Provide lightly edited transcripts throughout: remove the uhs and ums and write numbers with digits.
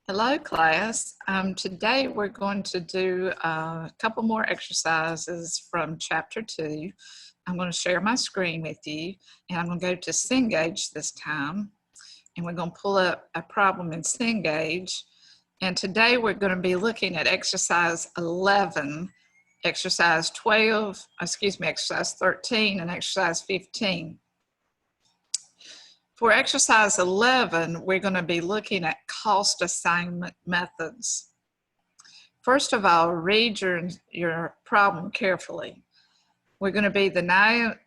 Hello, class. Today we're going to do a couple more exercises from Chapter 2. I'm going to share my screen with you, and I'm going to go to Cengage this time, and we're going to pull up a problem in Cengage. And today we're going to be looking at exercise 11, exercise 13, and exercise 15. For exercise 11, we're going to be looking at cost assignment methods. First of all, read your problem carefully. We're going to be the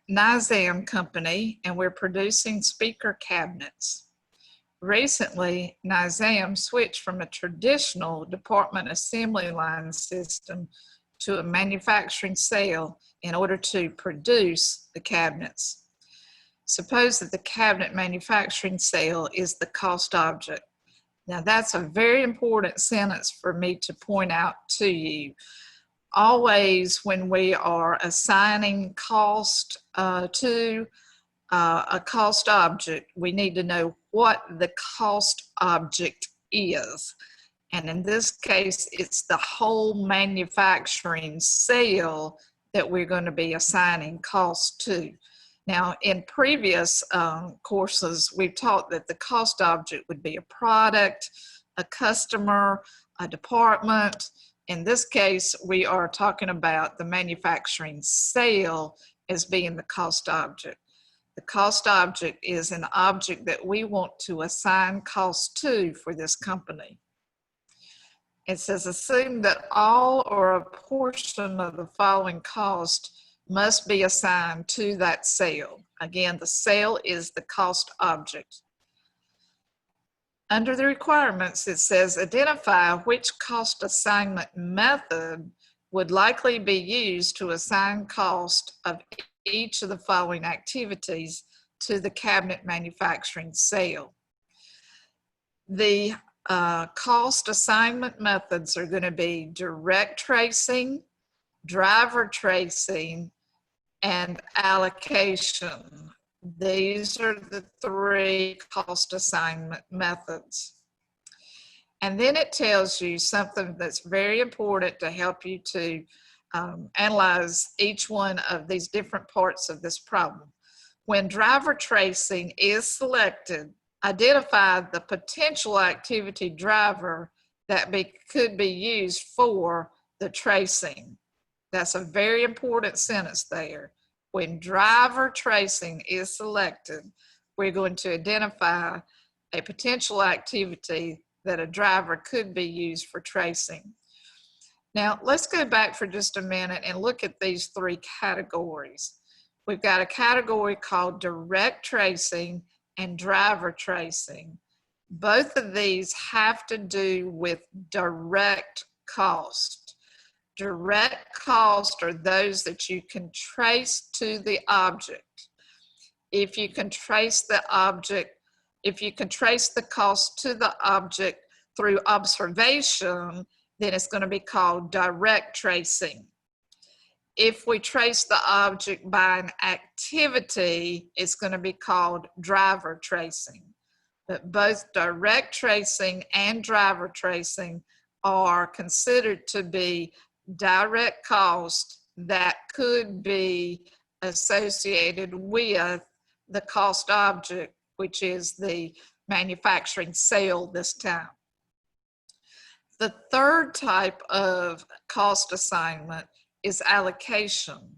Nizam company, and we're producing speaker cabinets. Recently, Nizam switched from a traditional department assembly line system to a manufacturing sale in order to produce the cabinets. Suppose that the cabinet manufacturing sale is the cost object. Now that's a very important sentence for me to point out to you. Always when we are assigning cost to a cost object, we need to know what the cost object is. And in this case, it's the whole manufacturing sale that we're going to be assigning cost to. Now, in previous courses, we've taught that the cost object would be a product, a customer, a department. In this case, we are talking about the manufacturing sale as being the cost object. The cost object is an object that we want to assign cost to for this company. It says, assume that all or a portion of the following cost must be assigned to that sale. Again, the sale is the cost object. Under the requirements, it says identify which cost assignment method would likely be used to assign cost of each of the following activities to the cabinet manufacturing sale. The cost assignment methods are going to be direct tracing, driver tracing, and allocation. These are the three cost assignment methods. And then it tells you something that's very important to help you to analyze each one of these different parts of this problem. When driver tracing is selected, identify the potential activity driver that could be used for the tracing. That's a very important sentence there. When driver tracing is selected, we're going to identify a potential activity that a driver could be used for tracing. Now, let's go back for just a minute and look at these three categories. We've got a category called direct tracing and driver tracing. Both of these have to do with direct cost. Direct costs are those that you can trace to the object. If you can trace the cost to the object through observation, then it's going to be called direct tracing. If we trace the object by an activity, it's going to be called driver tracing. But both direct tracing and driver tracing are considered to be direct cost that could be associated with the cost object, which is the manufacturing sale this time. The third type of cost assignment is allocation.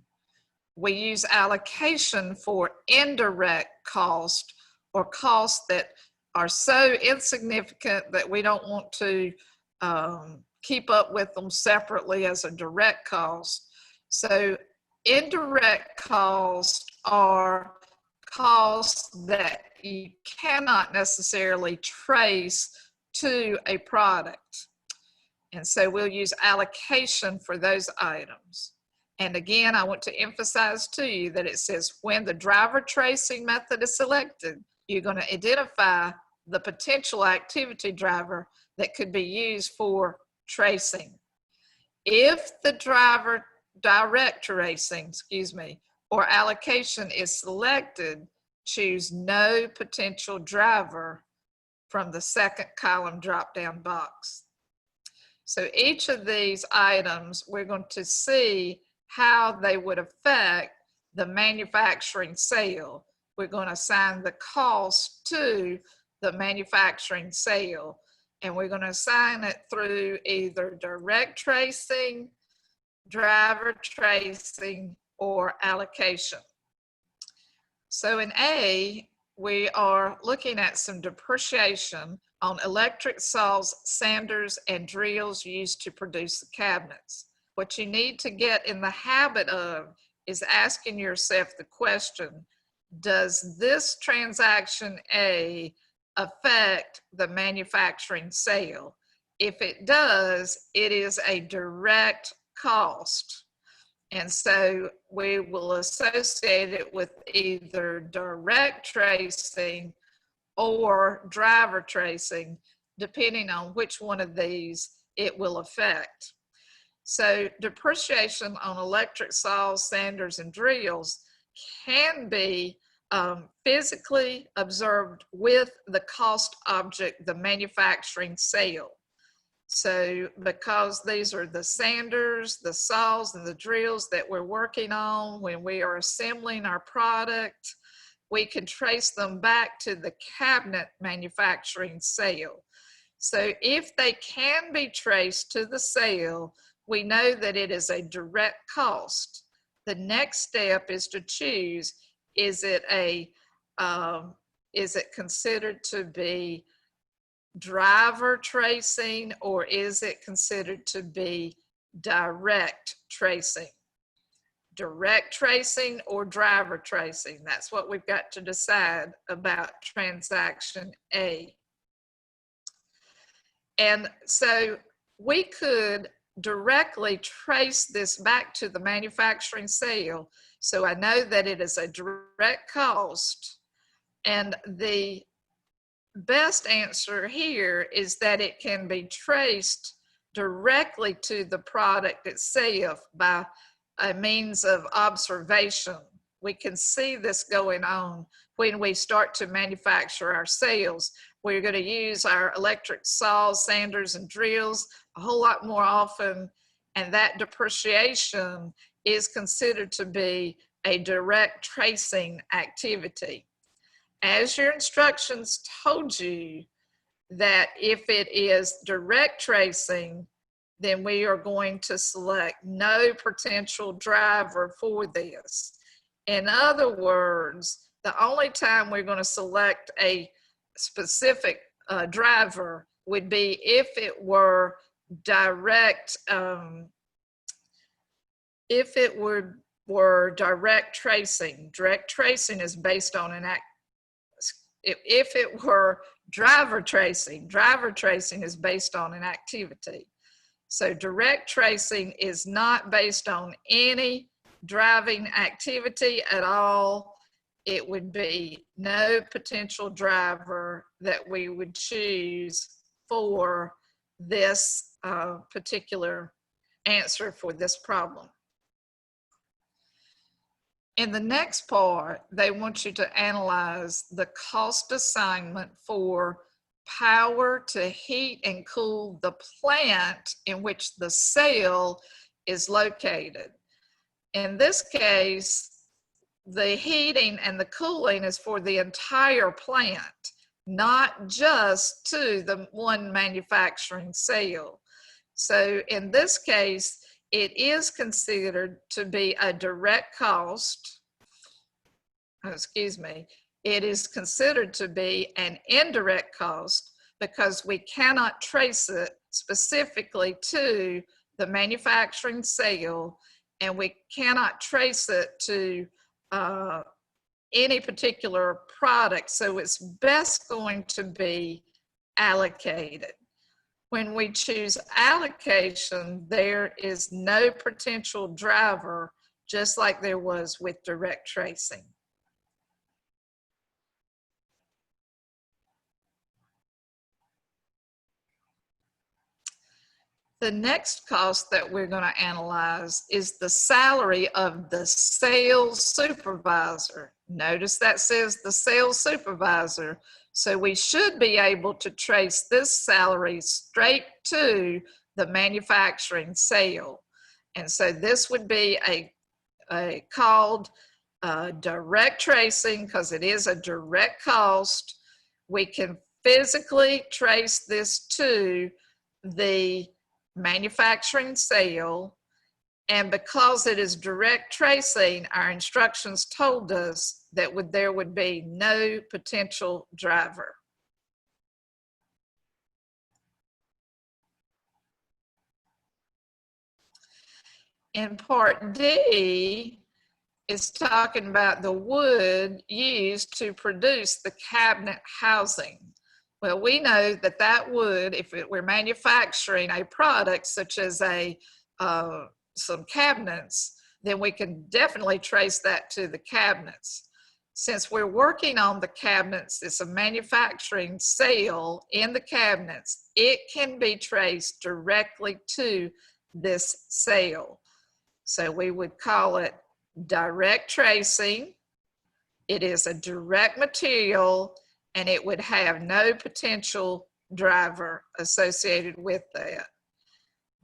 We use allocation for indirect cost, or costs that are so insignificant that we don't want to keep up with them separately as a direct cost. So indirect costs are costs that you cannot necessarily trace to a product. And so we'll use allocation for those items. And again, I want to emphasize to you that it says when the driver tracing method is selected, you're going to identify the potential activity driver that could be used for tracing. If the driver direct tracing, or allocation is selected, choose no potential driver from the second column drop-down box. So each of these items, we're going to see how they would affect the manufacturing sale. We're going to assign the cost to the manufacturing sale, and we're going to assign it through either direct tracing, driver tracing, or allocation. So in A, we are looking at some depreciation on electric saws, sanders, and drills used to produce the cabinets. What you need to get in the habit of is asking yourself the question, does this transaction A affect the manufacturing sale? If it does, it is a direct cost. And so we will associate it with either direct tracing or driver tracing, depending on which one of these it will affect. So depreciation on electric saws, sanders, and drills can be physically observed with the cost object, the manufacturing sale. So because these are the sanders, the saws, and the drills that we're working on when we are assembling our product, we can trace them back to the cabinet manufacturing sale. So if they can be traced to the sale, we know that it is a direct cost. The next step is to choose, is it considered to be driver tracing, or is it considered to be direct tracing? Direct tracing or driver tracing? That's what we've got to decide about transaction A. And so we could directly trace this back to the manufacturing sale. So I know that it is a direct cost, and the best answer here is that it can be traced directly to the product itself by a means of observation. We can see this going on when we start to manufacture our sales. We're going to use our electric saws, sanders, and drills a whole lot more often, and that depreciation is considered to be a direct tracing activity. As your instructions told you, that if it is direct tracing, then we are going to select no potential driver for this. In other words, the only time we're going to select a specific driver would be if it were direct, if it were direct tracing. Direct tracing is based on an act. If it were driver tracing is based on an activity. So direct tracing is not based on any driving activity at all. It would be no potential driver that we would choose for this particular answer for this problem. In the next part, they want you to analyze the cost assignment for power to heat and cool the plant in which the sale is located. In this case, the heating and the cooling is for the entire plant, not just to the one manufacturing sale. So in this case, it is considered to be a direct cost. It is considered to be an indirect cost because we cannot trace it specifically to the manufacturing sale, and we cannot trace it to any particular product. So it's best going to be allocated. When we choose allocation, there is no potential driver, just like there was with direct tracing. The next cost that we're going to analyze is the salary of the sales supervisor. Notice that says the sales supervisor. So we should be able to trace this salary straight to the manufacturing sale. And so this would be called direct tracing, because it is a direct cost. We can physically trace this to the manufacturing sale. And because it is direct tracing, our instructions told us that there would be no potential driver. In part D, it's talking about the wood used to produce the cabinet housing. Well, we know that that wood, if we're manufacturing a product such as some cabinets, then we can definitely trace that to the cabinets. Since we're working on the cabinets, it's a manufacturing sale in the cabinets, it can be traced directly to this sale. So we would call it direct tracing. It is a direct material, and it would have no potential driver associated with that.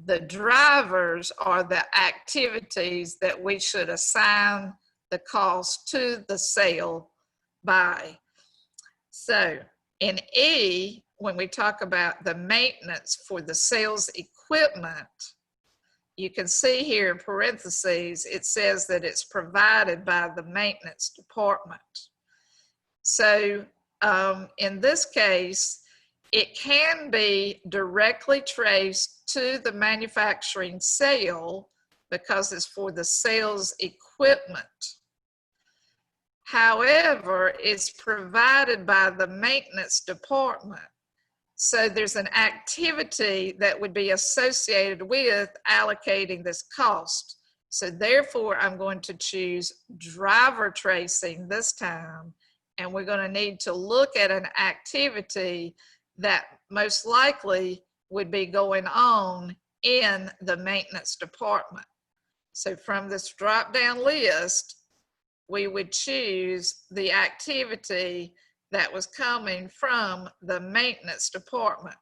The drivers are the activities that we should assign the cost to the sale by. So in E, when we talk about the maintenance for the sales equipment, you can see here in parentheses, it says that it's provided by the maintenance department. So in this case, it can be directly traced to the manufacturing sale because it's for the sales equipment. However, it's provided by the maintenance department. So there's an activity that would be associated with allocating this cost. So therefore, I'm going to choose driver tracing this time, and we're going to need to look at an activity that most likely would be going on in the maintenance department. So from this drop-down list, we would choose the activity that was coming from the maintenance department.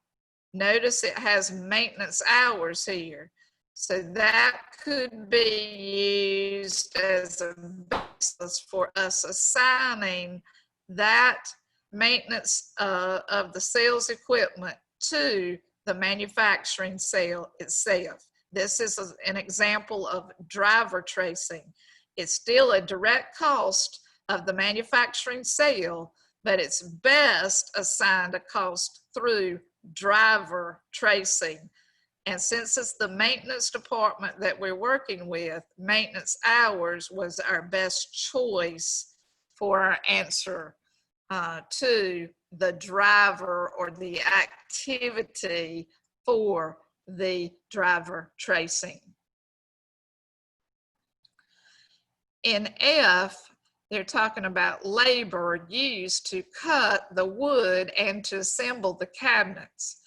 Notice it has maintenance hours here. So that could be used as a basis for us assigning that maintenance of the sales equipment to the manufacturing sale itself. This is an example of driver tracing. It's still a direct cost of the manufacturing sale, but it's best assigned a cost through driver tracing. And since it's the maintenance department that we're working with, maintenance hours was our best choice for our answer to the driver or the activity for the driver tracing. In F, they're talking about labor used to cut the wood and to assemble the cabinets.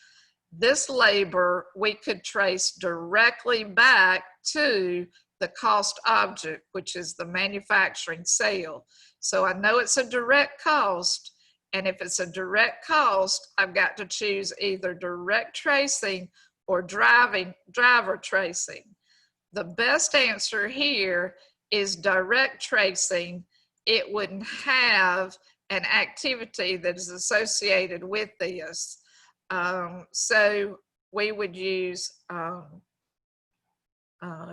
This labor we could trace directly back to the cost object, which is the manufacturing sale. So I know it's a direct cost, and if it's a direct cost, I've got to choose either direct tracing or driver tracing. The best answer here is direct tracing. It wouldn't have an activity that is associated with this. So we would use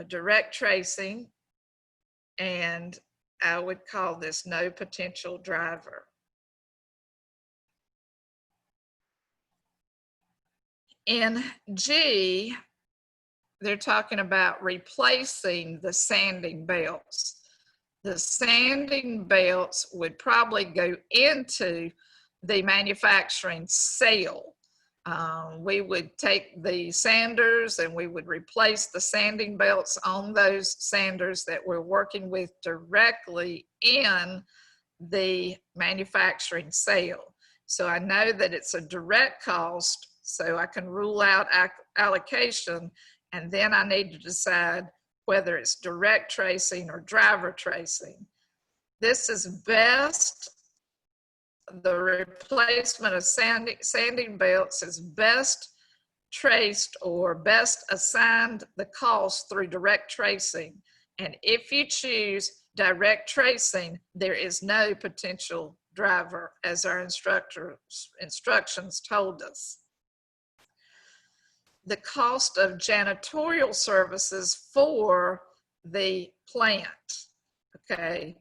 direct tracing, and I would call this no potential driver. In G, they're talking about replacing the sanding belts. The sanding belts would probably go into the manufacturing sale. We would take the sanders and we would replace the sanding belts on those sanders that we're working with directly in the manufacturing sale. So I know that it's a direct cost, so I can rule out allocation, and then I need to decide whether it's direct tracing or driver tracing. This is best the replacement of sanding belts is best traced or best assigned the cost through direct tracing. And if you choose direct tracing, there is no potential driver, as our instructions told us. The cost of janitorial services for the plant, okay?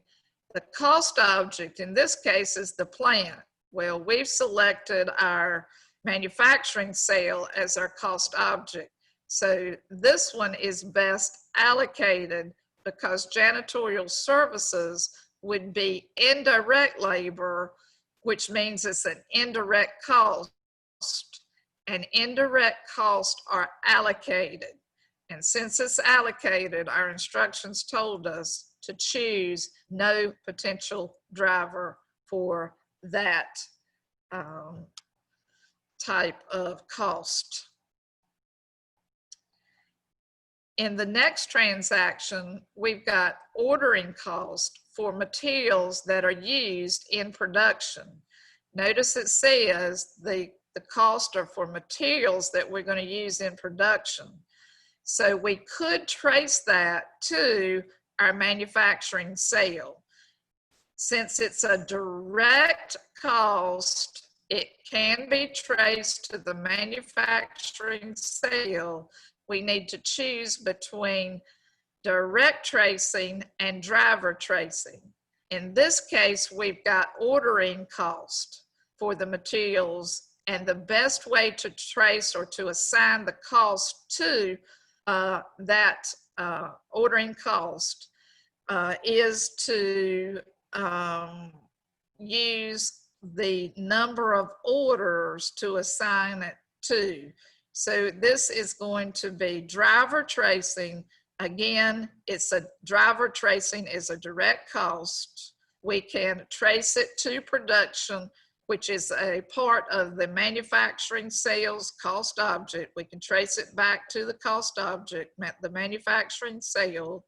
The cost object in this case is the plant. Well, we've selected our manufacturing sale as our cost object. So this one is best allocated because janitorial services would be indirect labor, which means it's an indirect cost, and indirect costs are allocated. And since it's allocated, our instructions told us to choose no potential driver for that type of cost. In the next transaction, we've got ordering cost for materials that are used in production. Notice it says the cost are for materials that we're going to use in production. So we could trace that to our manufacturing sale. Since it's a direct cost, it can be traced to the manufacturing sale. We need to choose between direct tracing and driver tracing. In this case, we've got ordering cost for the materials, and the best way to trace or to assign the cost to that ordering cost is to use the number of orders to assign it to. So this is going to be driver tracing. Again, driver tracing is a direct cost. We can trace it to production, which is a part of the manufacturing sales cost object. We can trace it back to the cost object, the manufacturing sale.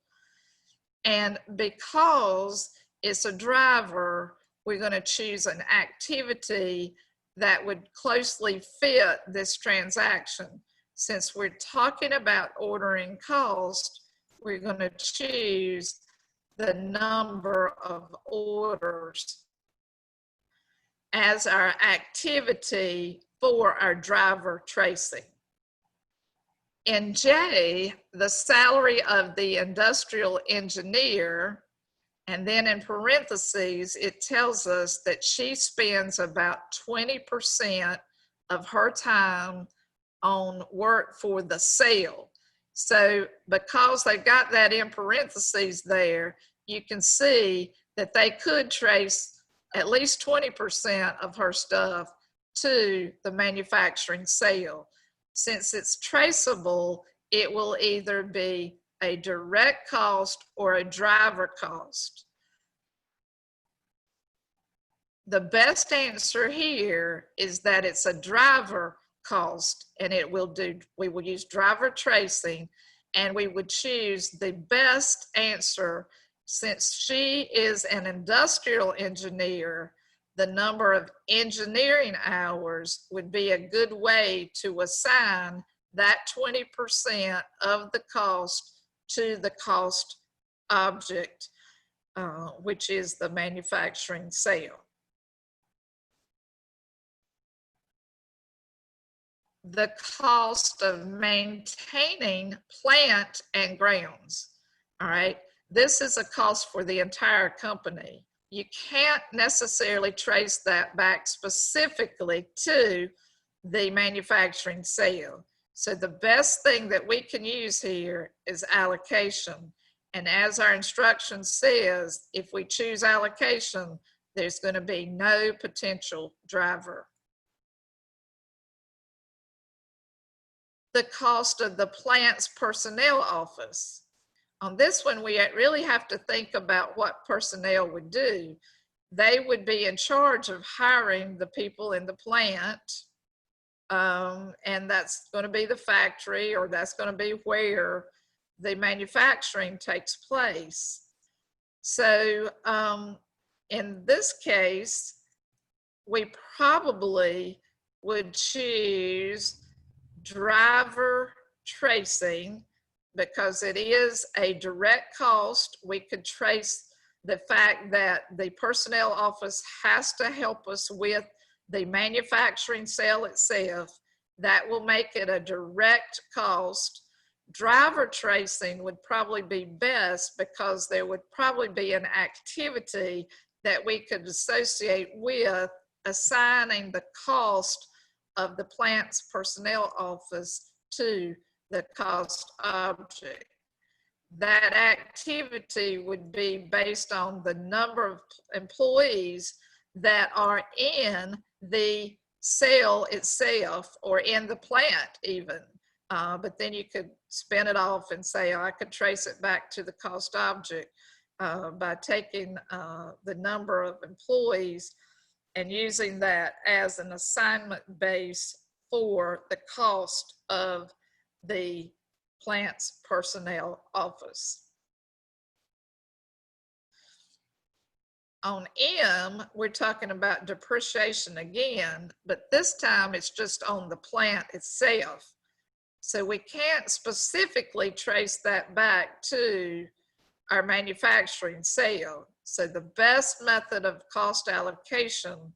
And because it's a driver, we're going to choose an activity that would closely fit this transaction. Since we're talking about ordering cost, we're going to choose the number of orders as our activity for our driver tracing. In J, the salary of the industrial engineer, and then in parentheses, it tells us that she spends about 20% of her time on work for the sale. So because they got that in parentheses there, you can see that they could trace at least 20% of her stuff to the manufacturing sale. Since it's traceable, it will either be a direct cost or a driver cost. The best answer here is that it's a driver cost, and we will use driver tracing, and we would choose the best answer. Since she is an industrial engineer, the number of engineering hours would be a good way to assign that 20% of the cost to the cost object, which is the manufacturing sale. The cost of maintaining plant and grounds, all right? This is a cost for the entire company. You can't necessarily trace that back specifically to the manufacturing sale. So the best thing that we can use here is allocation. And as our instruction says, if we choose allocation, there's going to be no potential driver. The cost of the plant's personnel office. On this one, we really have to think about what personnel would do. They would be in charge of hiring the people in the plant, and that's going to be the factory, or that's going to be where the manufacturing takes place. So in this case, we probably would choose driver tracing because it is a direct cost. We could trace the fact that the personnel office has to help us with the manufacturing sale itself. That will make it a direct cost. Driver tracing would probably be best because there would probably be an activity that we could associate with assigning the cost of the plant's personnel office to the cost object. That activity would be based on the number of employees that are in the cell itself or in the plant even. But then you could spin it off and say, oh, I could trace it back to the cost object by taking the number of employees and using that as an assignment base for the cost of the plant's personnel office. On M, we're talking about depreciation again, but this time it's just on the plant itself. So we can't specifically trace that back to our manufacturing sale. So the best method of cost allocation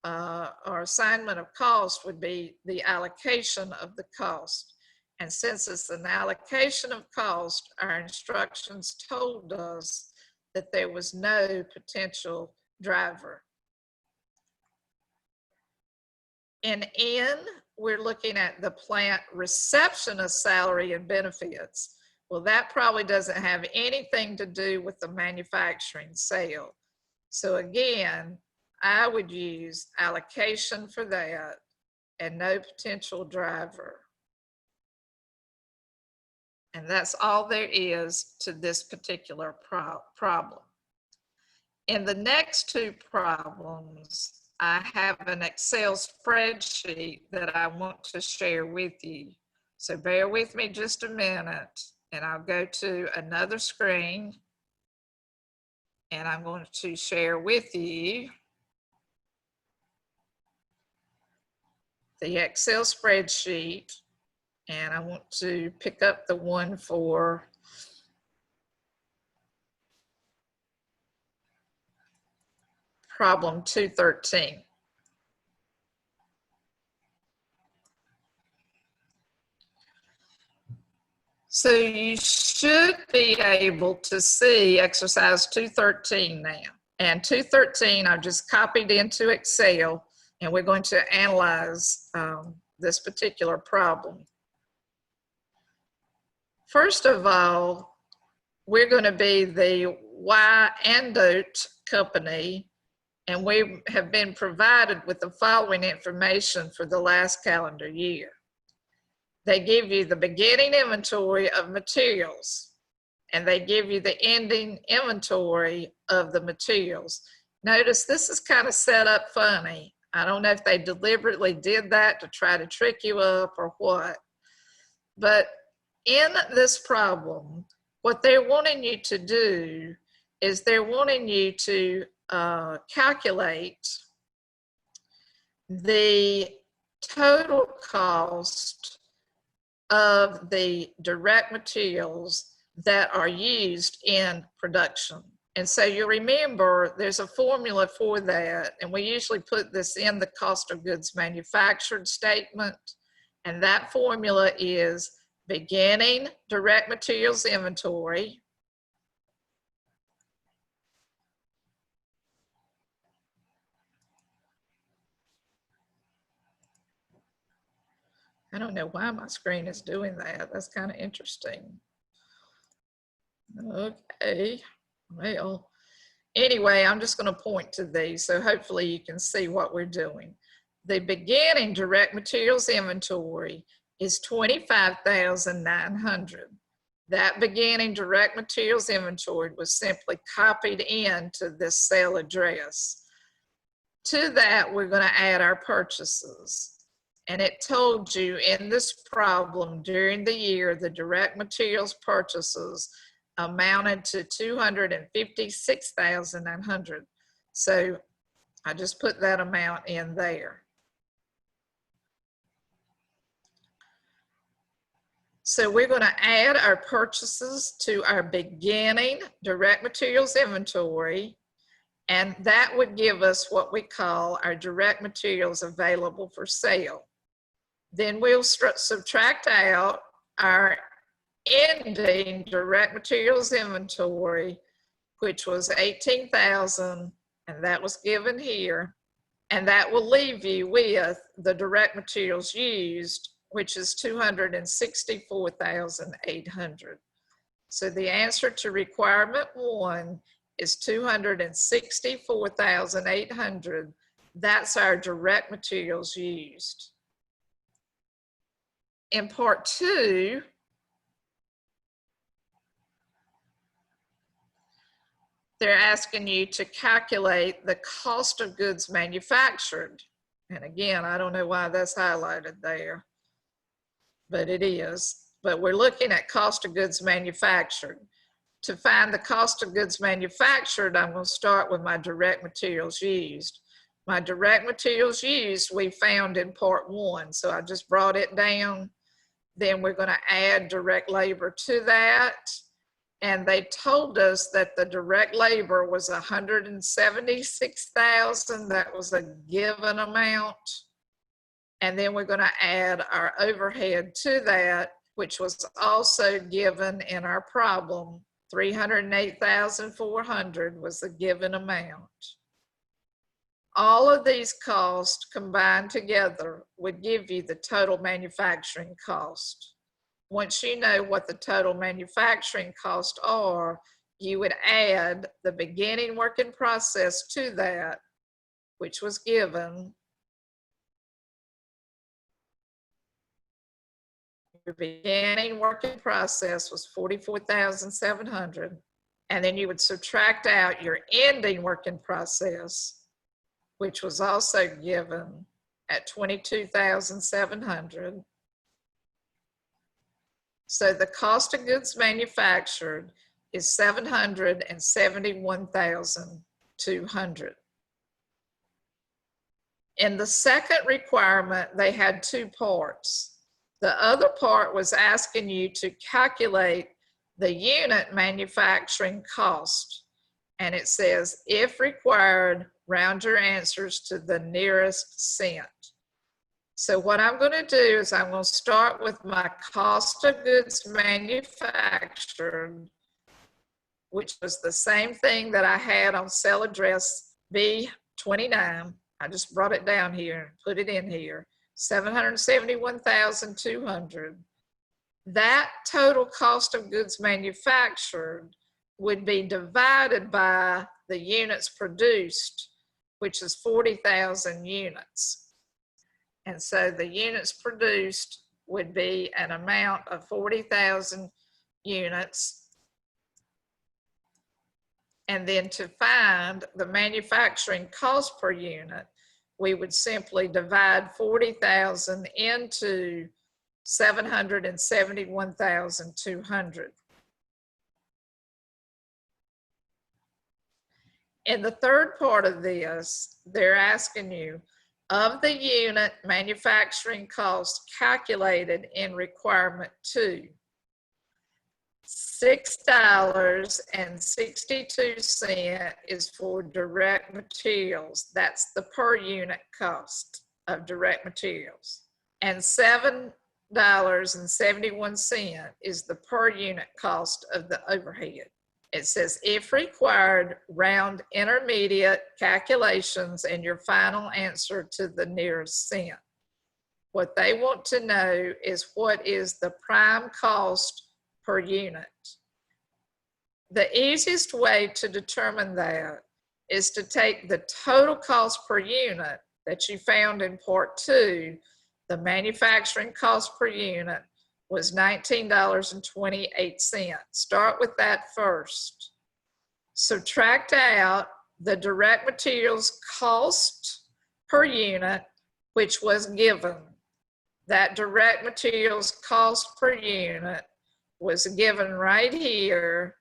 or assignment of cost would be the allocation of the cost. And since it's an allocation of cost, our instructions told us that there was no potential driver. In N, we're looking at the plant receptionist salary and benefits. Well, that probably doesn't have anything to do with the manufacturing sale. So again, I would use allocation for that and no potential driver. And that's all there is to this particular problem. In the next two problems, I have an Excel spreadsheet that I want to share with you. So bear with me just a minute and I'll go to another screen and I'm going to share with you the Excel spreadsheet. And I want to pick up the one for problem 213. So you should be able to see exercise 213 now. And 213 I've just copied into Excel and we're going to analyze this particular problem. First of all, we're going to be the Wyandotte Company, and we have been provided with the following information for the last calendar year. They give you the beginning inventory of materials, and they give you the ending inventory of the materials. Notice this is kind of set up funny. I don't know if they deliberately did that to try to trick you up or what, but in this problem, what they're wanting you to do is they're wanting you to calculate the total cost of the direct materials that are used in production. And so you remember there's a formula for that, and we usually put this in the cost of goods manufactured statement, and that formula is beginning direct materials inventory I don't know why my screen is doing that. That's kind of interesting. Okay, well, anyway, I'm just going to point to these, so hopefully you can see what we're doing. The beginning direct materials inventory is $25,900. That beginning direct materials inventory was simply copied into this cell address. To that, we're going to add our purchases. And it told you in this problem during the year, the direct materials purchases amounted to $256,900. So I just put that amount in there. So we're going to add our purchases to our beginning direct materials inventory, and that would give us what we call our direct materials available for sale. Then we'll subtract out our ending direct materials inventory, which was 18,000, and that was given here. And that will leave you with the direct materials used, which is 264,800. So the answer to requirement 1 is 264,800. That's our direct materials used. In part 2, they're asking you to calculate the cost of goods manufactured. And again, I don't know why that's highlighted there, but it is. But we're looking at cost of goods manufactured. To find the cost of goods manufactured, I'm going to start with my direct materials used. My direct materials used we found in part 1, so I just brought it down. Then we're going to add direct labor to that. And they told us that the direct labor was 176,000. That was a given amount. And then we're going to add our overhead to that, which was also given in our problem. 308,400 was the given amount. All of these costs combined together would give you the total manufacturing cost. Once you know what the total manufacturing costs are, you would add the beginning work in process to that, which was given. Your beginning work in process was 44,700, and then you would subtract out your ending work in process, which was also given at 22,700. So the cost of goods manufactured is 771,200. In the second requirement, they had 2 parts. The other part was asking you to calculate the unit manufacturing cost. And it says, if required, round your answers to the nearest cent. So what I'm going to do is I'm going to start with my cost of goods manufactured, which was the same thing that I had on cell address B29. I just brought it down here and put it in here, 771,200. That total cost of goods manufactured would be divided by the units produced, which is 40,000 units. And so the units produced would be an amount of 40,000 units. And then to find the manufacturing cost per unit, we would simply divide 40,000 into 771,200. In the third part of this, they're asking you, of the unit manufacturing cost calculated in requirement 2, $6.62 is for direct materials. That's the per unit cost of direct materials. And $7.71 is the per unit cost of the overhead. It says, if required, round intermediate calculations and your final answer to the nearest cent. What they want to know is what is the prime cost per unit. The easiest way to determine that is to take the total cost per unit that you found in part 2, the manufacturing cost per unit, was $19.28. Start with that first. Subtract out the direct materials cost per unit, which was given. That direct materials cost per unit was given right here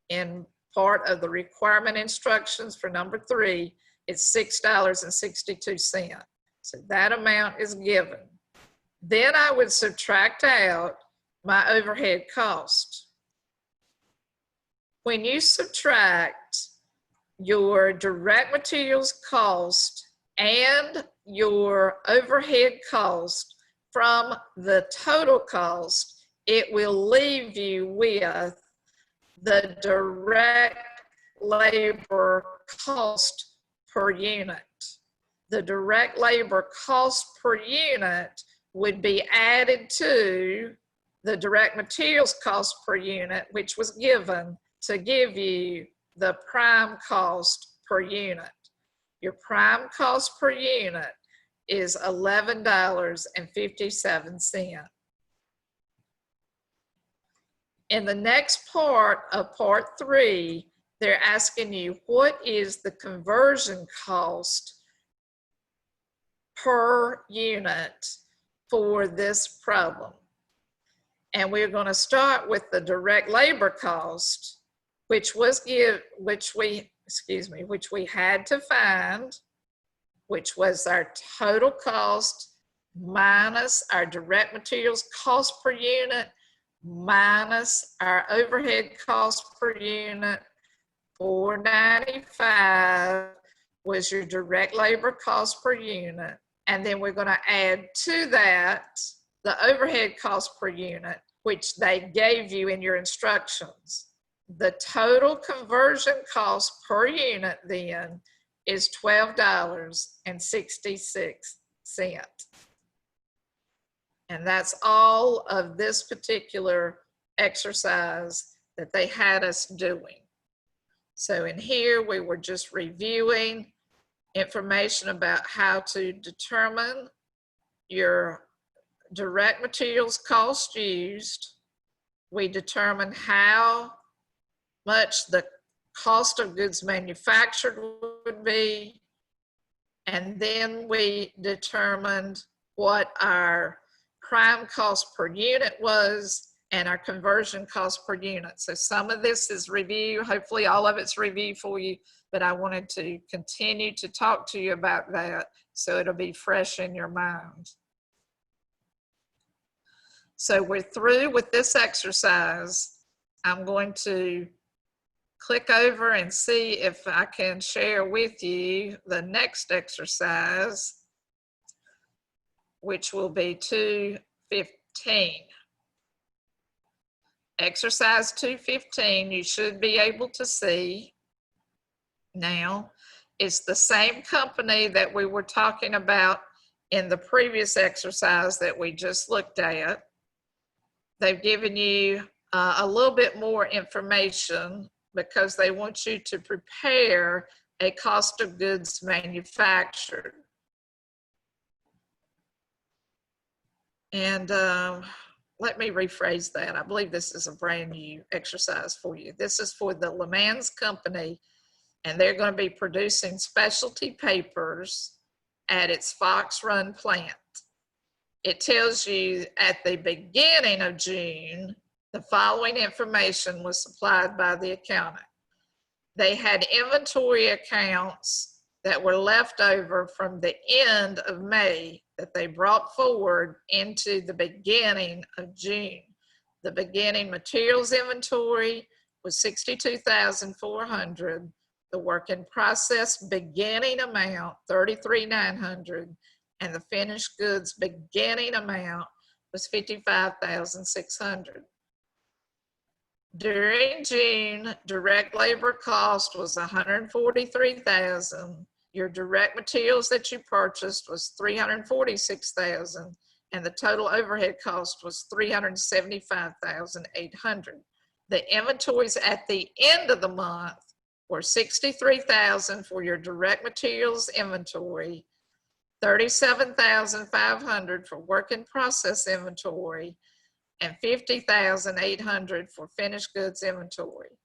in part of the requirement instructions for number 3, it's $6.62. So that amount is given. Then I would subtract out my overhead cost. When you subtract your direct materials cost and your overhead cost from the total cost, it will leave you with the direct labor cost per unit. The direct labor cost per unit would be added to the direct materials cost per unit, which was given to give you the prime cost per unit. Your prime cost per unit is $11.57. In the next part of part 3, they're asking you, what is the conversion cost per unit for this problem? And we're going to start with the direct labor cost, which we had to find, which was our total cost minus our direct materials cost per unit minus our overhead cost per unit. $4.95 was your direct labor cost per unit. And then we're going to add to that the overhead cost per unit, which they gave you in your instructions. The total conversion cost per unit then is $12.66. And that's all of this particular exercise that they had us doing. So in here, we were just reviewing information about how to determine your direct materials cost used. We determined how much the cost of goods manufactured would be. And then we determined what our prime cost per unit was and our conversion cost per unit. So some of this is review. Hopefully all of it's review for you, but I wanted to continue to talk to you about that so it'll be fresh in your mind. So we're through with this exercise. I'm going to click over and see if I can share with you the next exercise, which will be 215. Exercise 215, you should be able to see now. It's the same company that we were talking about in the previous exercise that we just looked at. They've given you a little bit more information because they want you to prepare a cost of goods manufactured. And let me rephrase that. I believe this is a brand new exercise for you. This is for the Le Mans company, and they're going to be producing specialty papers at its Fox Run plant. It tells you at the beginning of June, the following information was supplied by the accountant. They had inventory accounts that were left over from the end of May that they brought forward into the beginning of June. The beginning materials inventory was $62,400. The work in process beginning amount, $33,900, and the finished goods beginning amount was $55,600. During June, direct labor cost was $143,000. Your direct materials that you purchased was $346,000, and the total overhead cost was $375,800. The inventories at the end of the month were $63,000 for your direct materials inventory, $37,500 for work in process inventory, and $50,800 for finished goods inventory.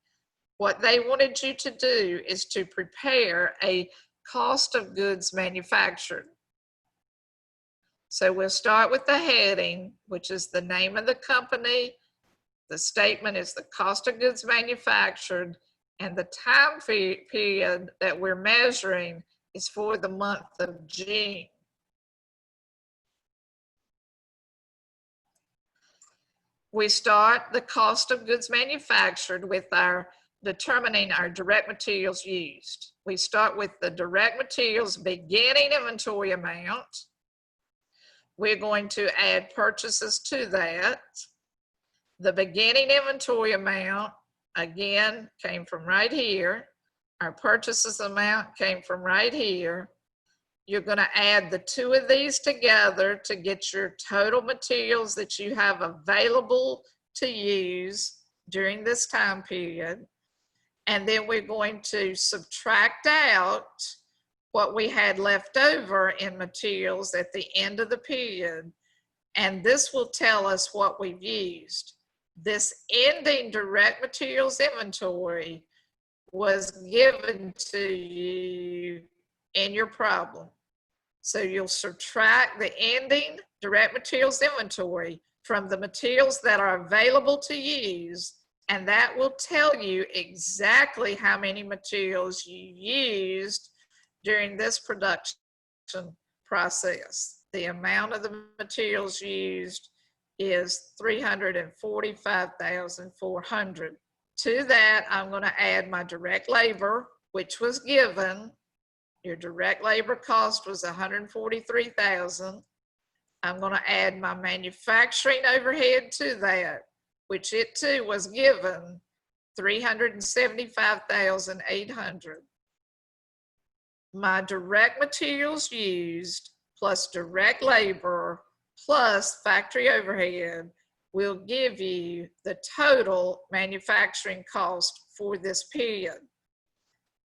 What they wanted you to do is to prepare a cost of goods manufactured. So we'll start with the heading, which is the name of the company. The statement is the cost of goods manufactured, and the time period that we're measuring is for the month of June. We start the cost of goods manufactured with determining our direct materials used. We start with the direct materials beginning inventory amount. We're going to add purchases to that. The beginning inventory amount, again, came from right here. Our purchases amount came from right here. You're going to add the two of these together to get your total materials that you have available to use during this time period. And then we're going to subtract out what we had left over in materials at the end of the period. And this will tell us what we've used. This ending direct materials inventory was given to you in your problem. So you'll subtract the ending direct materials inventory from the materials that are available to use, and that will tell you exactly how many materials you used during this production process. The amount of the materials used is 345,400. To that, I'm going to add my direct labor, which was given. Your direct labor cost was 143,000. I'm going to add my manufacturing overhead to that, which it too was given, 375,800. My direct materials used plus direct labor plus factory overhead will give you the total manufacturing cost for this period.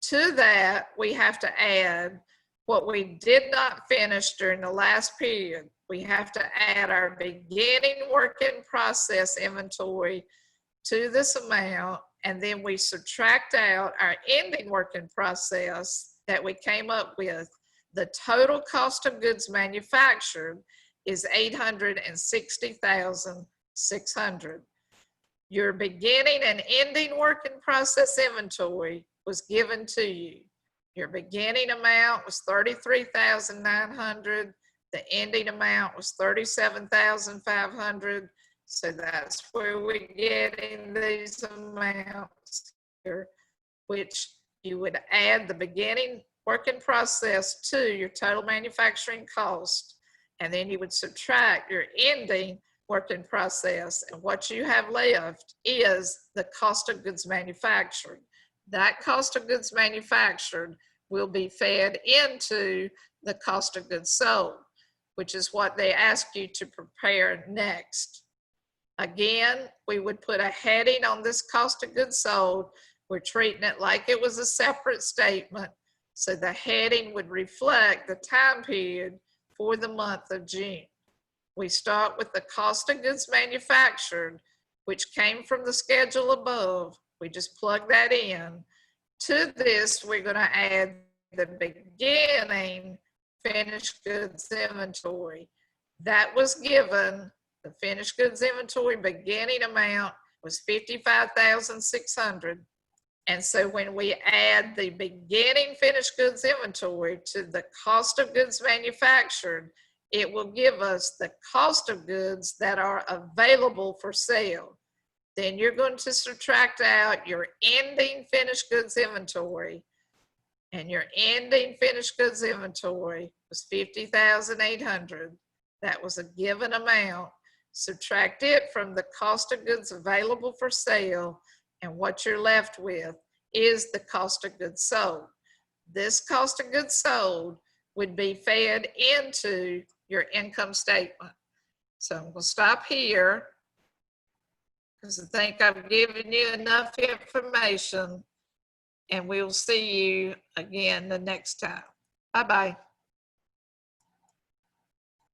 To that, we have to add what we did not finish during the last period. We have to add our beginning work in process inventory to this amount, and then we subtract out our ending work in process that we came up with. The total cost of goods manufactured is 860,600. Your beginning and ending work in process inventory was given to you. Your beginning amount was 33,900. The ending amount was 37,500. So that's where we're getting these amounts here, which you would add the beginning work in process to your total manufacturing cost, and then you would subtract your ending work in process, and what you have left is the cost of goods manufactured. That cost of goods manufactured will be fed into the cost of goods sold, which is what they ask you to prepare next. Again, we would put a heading on this cost of goods sold. We're treating it like it was a separate statement. So the heading would reflect the time period for the month of June. We start with the cost of goods manufactured, which came from the schedule above. We just plug that in. To this, we're going to add the beginning finished goods inventory. That was given, the finished goods inventory beginning amount was 55,600. And so when we add the beginning finished goods inventory to the cost of goods manufactured, it will give us the cost of goods that are available for sale. Then you're going to subtract out your ending finished goods inventory, and your ending finished goods inventory was 50,800. That was a given amount. Subtract it from the cost of goods available for sale, and what you're left with is the cost of goods sold. This cost of goods sold would be fed into your income statement. So I'm going to stop here because I think I've given you enough information, and we'll see you again the next time. Bye-bye.